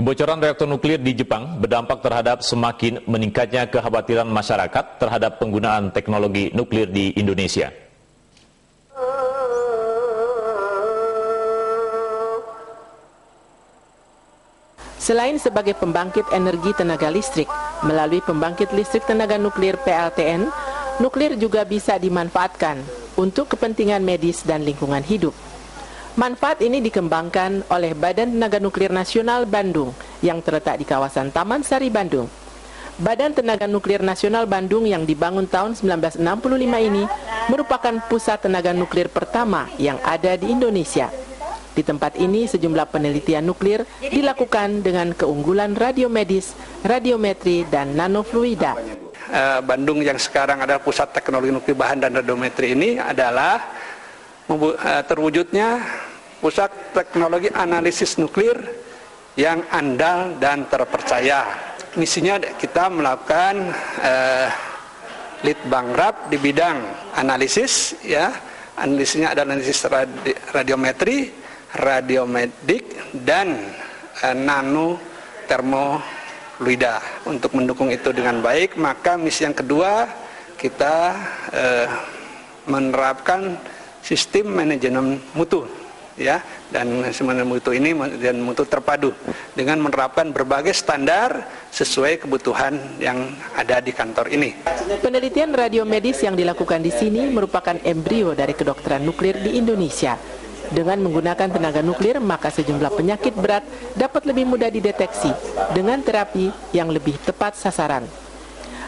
Kebocoran reaktor nuklir di Jepang berdampak terhadap semakin meningkatnya kekhawatiran masyarakat terhadap penggunaan teknologi nuklir di Indonesia. Selain sebagai pembangkit energi tenaga listrik, melalui pembangkit listrik tenaga nuklir PLTN, nuklir juga bisa dimanfaatkan untuk kepentingan medis dan lingkungan hidup. Manfaat ini dikembangkan oleh Badan Tenaga Nuklir Nasional Bandung yang terletak di kawasan Taman Sari Bandung. Badan Tenaga Nuklir Nasional Bandung yang dibangun tahun 1965 ini merupakan pusat tenaga nuklir pertama yang ada di Indonesia. Di tempat ini sejumlah penelitian nuklir dilakukan dengan keunggulan radiomedis, radiometri, dan nanofluida. Bandung yang sekarang adalah pusat teknologi nuklir bahan dan radiometri ini adalah terwujudnya pusat teknologi analisis nuklir yang andal dan terpercaya. Misinya kita melakukan litbang di bidang analisis, ya. Analisisnya ada analisis radiometri, radiomedik, dan nanotermofluida. Untuk mendukung itu dengan baik, maka misi yang kedua kita menerapkan sistem manajemen mutu, ya, dan manajemen mutu ini dan mutu terpadu dengan menerapkan berbagai standar sesuai kebutuhan yang ada di kantor ini. Penelitian radiomedis yang dilakukan di sini merupakan embrio dari kedokteran nuklir di Indonesia. Dengan menggunakan tenaga nuklir, maka sejumlah penyakit berat dapat lebih mudah dideteksi dengan terapi yang lebih tepat sasaran.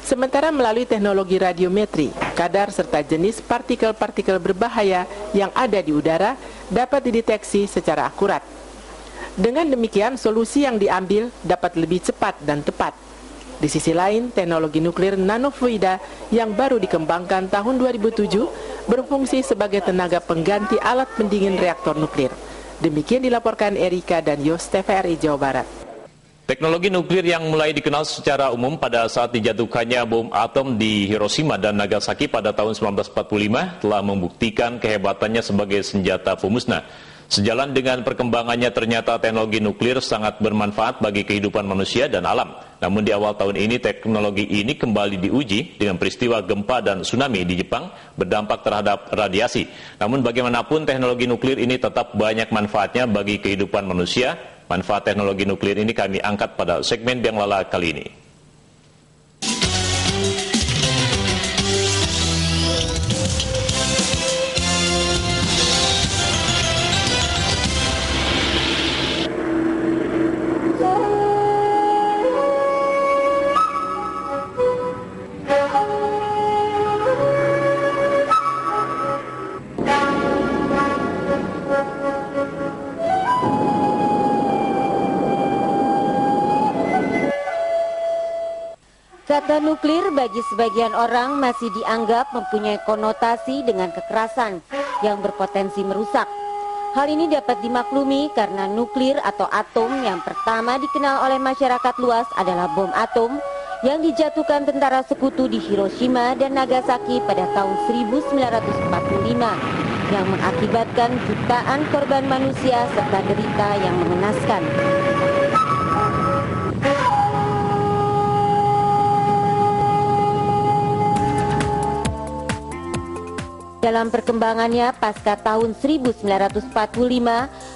Sementara melalui teknologi radiometri, kadar serta jenis partikel-partikel berbahaya yang ada di udara dapat dideteksi secara akurat. Dengan demikian, solusi yang diambil dapat lebih cepat dan tepat. Di sisi lain, teknologi nuklir nanofluida yang baru dikembangkan tahun 2007 berfungsi sebagai tenaga pengganti alat pendingin reaktor nuklir. Demikian dilaporkan Erika dan Yos TVRI Jawa Barat. Teknologi nuklir yang mulai dikenal secara umum pada saat dijatuhkannya bom atom di Hiroshima dan Nagasaki pada tahun 1945 telah membuktikan kehebatannya sebagai senjata pemusnah. Sejalan dengan perkembangannya, ternyata teknologi nuklir sangat bermanfaat bagi kehidupan manusia dan alam. Namun di awal tahun ini teknologi ini kembali diuji dengan peristiwa gempa dan tsunami di Jepang berdampak terhadap radiasi. Namun bagaimanapun teknologi nuklir ini tetap banyak manfaatnya bagi kehidupan manusia. Manfaat teknologi nuklir ini kami angkat pada segmen Biang Lala kali ini. Kata nuklir bagi sebagian orang masih dianggap mempunyai konotasi dengan kekerasan yang berpotensi merusak. Hal ini dapat dimaklumi karena nuklir atau atom yang pertama dikenal oleh masyarakat luas adalah bom atom yang dijatuhkan tentara sekutu di Hiroshima dan Nagasaki pada tahun 1945 yang mengakibatkan jutaan korban manusia serta derita yang mengenaskan. Dalam perkembangannya pasca tahun 1945,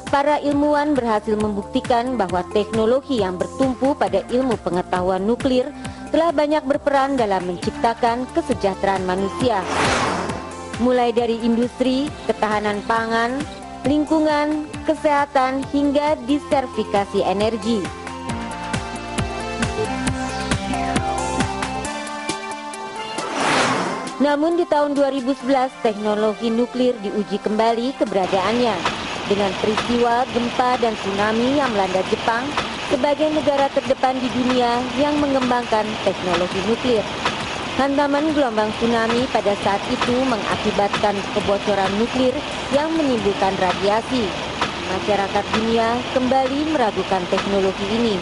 para ilmuwan berhasil membuktikan bahwa teknologi yang bertumpu pada ilmu pengetahuan nuklir telah banyak berperan dalam menciptakan kesejahteraan manusia. Mulai dari industri, ketahanan pangan, lingkungan, kesehatan, hingga disertifikasi energi. Namun di tahun 2011 teknologi nuklir diuji kembali keberadaannya dengan peristiwa gempa dan tsunami yang melanda Jepang sebagai negara terdepan di dunia yang mengembangkan teknologi nuklir. Hantaman gelombang tsunami pada saat itu mengakibatkan kebocoran nuklir yang menimbulkan radiasi. Masyarakat dunia kembali meragukan teknologi ini.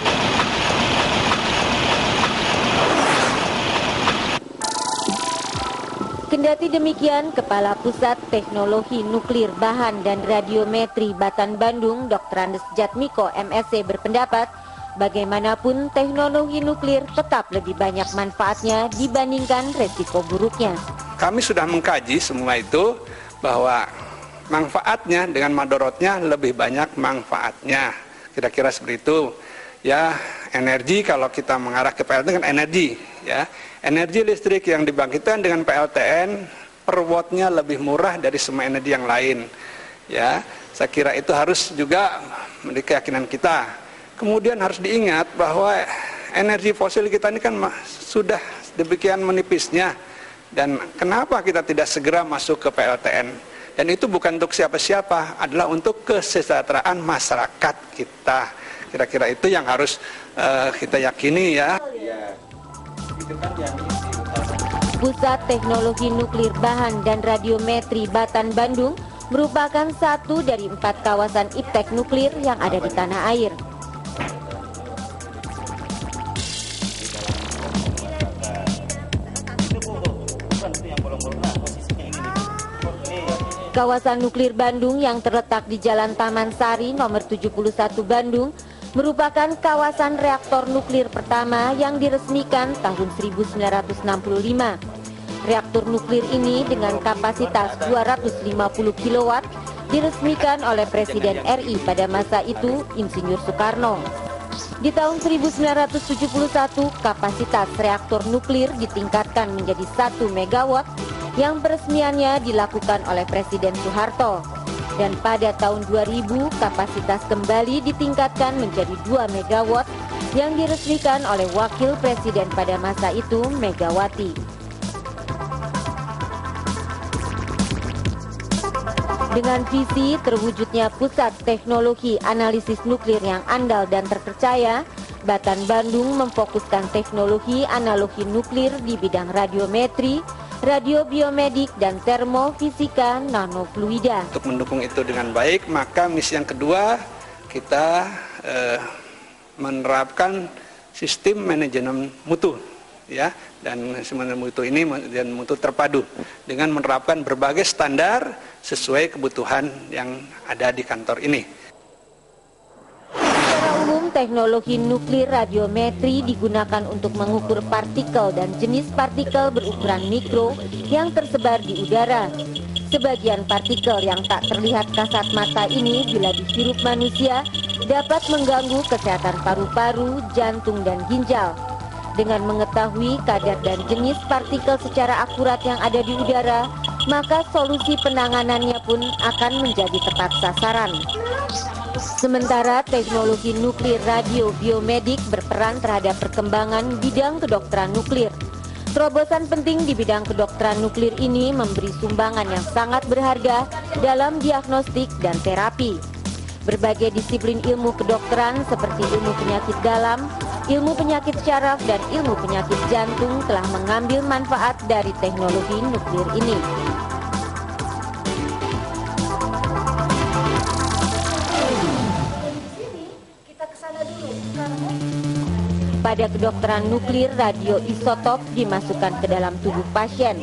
Kendati demikian, Kepala Pusat Teknologi Nuklir Bahan dan Radiometri Batan Bandung, Dr. Andes Jatmiko, MSc, berpendapat Bagaimanapun teknologi nuklir tetap lebih banyak manfaatnya dibandingkan resiko buruknya. Kami sudah mengkaji semua itu bahwa manfaatnya dengan madorotnya lebih banyak manfaatnya. Kira-kira seperti itu. Ya, energi kalau kita mengarah ke PLTN kan energi, ya. Energi listrik yang dibangkitkan dengan PLTN per wattnya lebih murah dari semua energi yang lain. Ya, saya kira itu harus juga menjadi keyakinan kita. Kemudian harus diingat bahwa energi fosil kita ini kan sudah demikian menipisnya. Dan kenapa kita tidak segera masuk ke PLTN? Dan itu bukan untuk siapa-siapa, adalah untuk kesejahteraan masyarakat kita. Kira-kira itu yang harus kita yakini ya. Pusat Teknologi Nuklir Bahan dan Radiometri Batan Bandung merupakan satu dari 4 kawasan iptek nuklir yang ada di tanah air. Kawasan nuklir Bandung yang terletak di Jalan Taman Sari nomor 71 Bandung merupakan kawasan reaktor nuklir pertama yang diresmikan tahun 1965. Reaktor nuklir ini dengan kapasitas 250 kW diresmikan oleh Presiden RI pada masa itu, Insinyur Soekarno. Di tahun 1971, kapasitas reaktor nuklir ditingkatkan menjadi 1 MW yang peresmiannya dilakukan oleh Presiden Soeharto. Dan pada tahun 2000, kapasitas kembali ditingkatkan menjadi 2 MW yang diresmikan oleh Wakil Presiden pada masa itu, Megawati. Dengan visi terwujudnya Pusat Teknologi Analisis Nuklir yang andal dan terpercaya, Batan Bandung memfokuskan teknologi analogi nuklir di bidang radiometri, radiobiomedik, dan termofisika nanofluida. Untuk mendukung itu dengan baik, maka misi yang kedua kita menerapkan sistem manajemen mutu, ya, dan manajemen mutu ini dan mutu terpadu dengan menerapkan berbagai standar sesuai kebutuhan yang ada di kantor ini. Teknologi nuklir radiometri digunakan untuk mengukur partikel dan jenis partikel berukuran mikro yang tersebar di udara. Sebagian partikel yang tak terlihat kasat mata ini bila dihirup manusia dapat mengganggu kesehatan paru-paru, jantung, dan ginjal. Dengan mengetahui kadar dan jenis partikel secara akurat yang ada di udara, maka solusi penanganannya pun akan menjadi tepat sasaran. Sementara teknologi nuklir radiobiomedik berperan terhadap perkembangan bidang kedokteran nuklir. Terobosan penting di bidang kedokteran nuklir ini memberi sumbangan yang sangat berharga dalam diagnostik dan terapi. Berbagai disiplin ilmu kedokteran seperti ilmu penyakit dalam, ilmu penyakit syaraf, dan ilmu penyakit jantung telah mengambil manfaat dari teknologi nuklir ini. Pada kedokteran nuklir, radioisotop dimasukkan ke dalam tubuh pasien.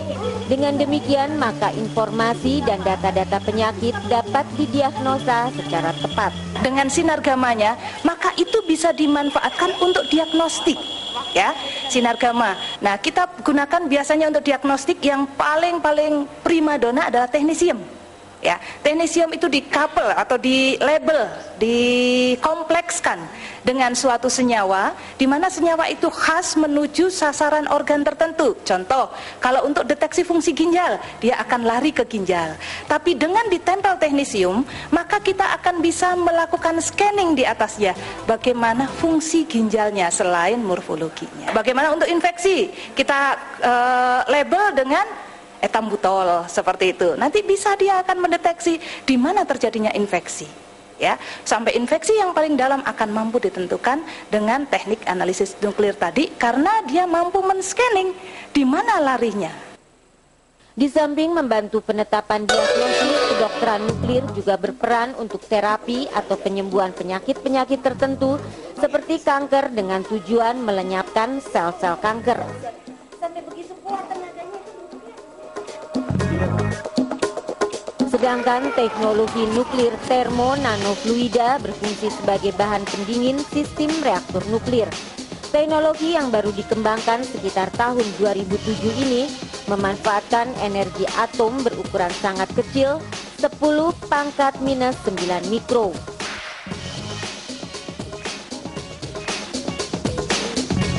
Dengan demikian, maka informasi dan data-data penyakit dapat didiagnosa secara tepat. Dengan sinar gamanya, maka itu bisa dimanfaatkan untuk diagnostik. Ya, sinar gamma. Nah, kita gunakan biasanya untuk diagnostik yang paling primadona adalah teknesium. Ya, teknesium itu dikapel atau dilabel, dikomplekskan dengan suatu senyawa, di mana senyawa itu khas menuju sasaran organ tertentu. Contoh, kalau untuk deteksi fungsi ginjal, dia akan lari ke ginjal. Tapi dengan ditempel teknesium, maka kita akan bisa melakukan scanning di atasnya, bagaimana fungsi ginjalnya selain morfologinya. Bagaimana untuk infeksi, kita label dengan etambutol seperti itu. Nanti bisa dia akan mendeteksi di mana terjadinya infeksi. Ya, sampai infeksi yang paling dalam akan mampu ditentukan dengan teknik analisis nuklir tadi karena dia mampu men-scanning di mana larinya. Di samping membantu penetapan diagnosis, kedokteran nuklir juga berperan untuk terapi atau penyembuhan penyakit-penyakit tertentu seperti kanker dengan tujuan melenyapkan sel-sel kanker. Sedangkan teknologi nuklir termo-nanofluida berfungsi sebagai bahan pendingin sistem reaktor nuklir. Teknologi yang baru dikembangkan sekitar tahun 2007 ini memanfaatkan energi atom berukuran sangat kecil, 10⁻⁹ mikro.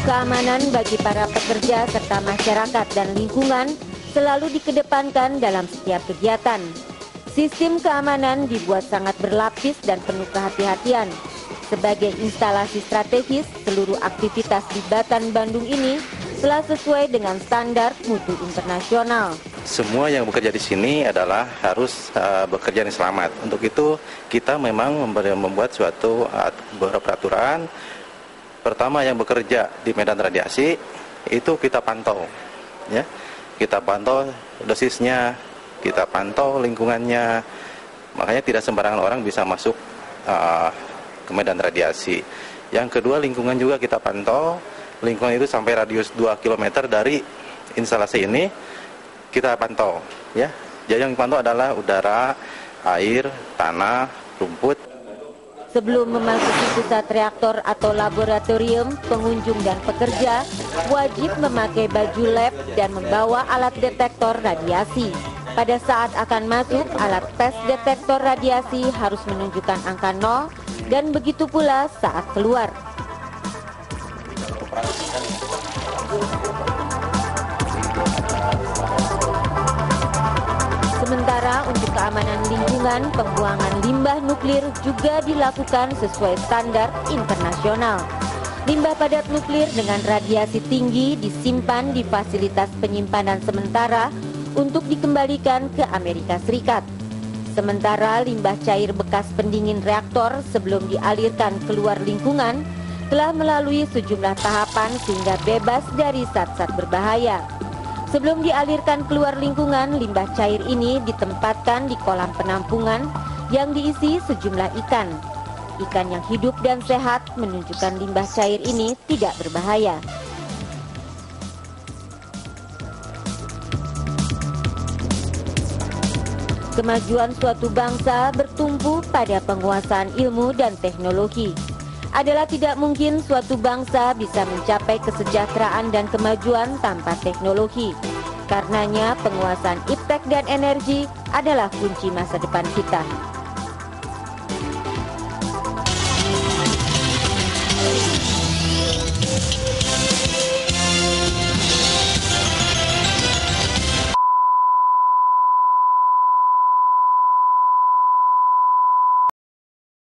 Keamanan bagi para pekerja serta masyarakat dan lingkungan selalu dikedepankan dalam setiap kegiatan. Sistem keamanan dibuat sangat berlapis dan penuh kehati-hatian. Sebagai instalasi strategis, seluruh aktivitas di Batan Bandung ini telah sesuai dengan standar mutu internasional. Semua yang bekerja di sini adalah harus bekerja dengan selamat. Untuk itu kita memang membuat suatu beberapa peraturan. Pertama, yang bekerja di medan radiasi itu kita pantau, ya. Kita pantau dosisnya, kita pantau lingkungannya. Makanya tidak sembarangan orang bisa masuk ke medan radiasi. Yang kedua, lingkungan juga kita pantau. Lingkungan itu sampai radius 2 km dari instalasi ini kita pantau, ya. Jadi yang dipantau adalah udara, air, tanah, rumput. Sebelum memasuki pusat reaktor atau laboratorium, pengunjung dan pekerja wajib memakai baju lab dan membawa alat detektor radiasi. Pada saat akan masuk, alat tes detektor radiasi harus menunjukkan angka 0 dan begitu pula saat keluar. Sementara untuk keamanan lingkungan, pembuangan limbah nuklir juga dilakukan sesuai standar internasional. Limbah padat nuklir dengan radiasi tinggi disimpan di fasilitas penyimpanan sementara untuk dikembalikan ke Amerika Serikat. Sementara limbah cair bekas pendingin reaktor sebelum dialirkan keluar lingkungan telah melalui sejumlah tahapan sehingga bebas dari zat-zat berbahaya. Sebelum dialirkan keluar lingkungan, limbah cair ini ditempatkan di kolam penampungan yang diisi sejumlah ikan. Ikan yang hidup dan sehat menunjukkan limbah cair ini tidak berbahaya. Kemajuan suatu bangsa bertumpu pada penguasaan ilmu dan teknologi. Adalah tidak mungkin suatu bangsa bisa mencapai kesejahteraan dan kemajuan tanpa teknologi. Karenanya penguasaan iptek dan energi adalah kunci masa depan kita.